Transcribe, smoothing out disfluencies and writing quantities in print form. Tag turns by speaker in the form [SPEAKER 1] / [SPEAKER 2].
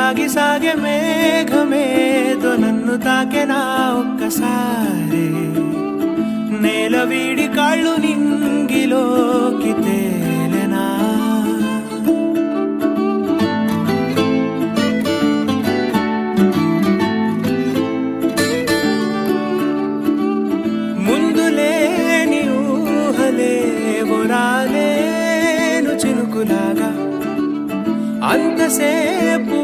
[SPEAKER 1] సాగి సాగే మేఘమేదో నన్ను తాకెనా ఒక్కసారి నేల వీడి కాళ్ళు నింగిలోకి తేలెనా ముందు లేని ఊహలేవో రాలేను చినుకులాగా అంతసేపు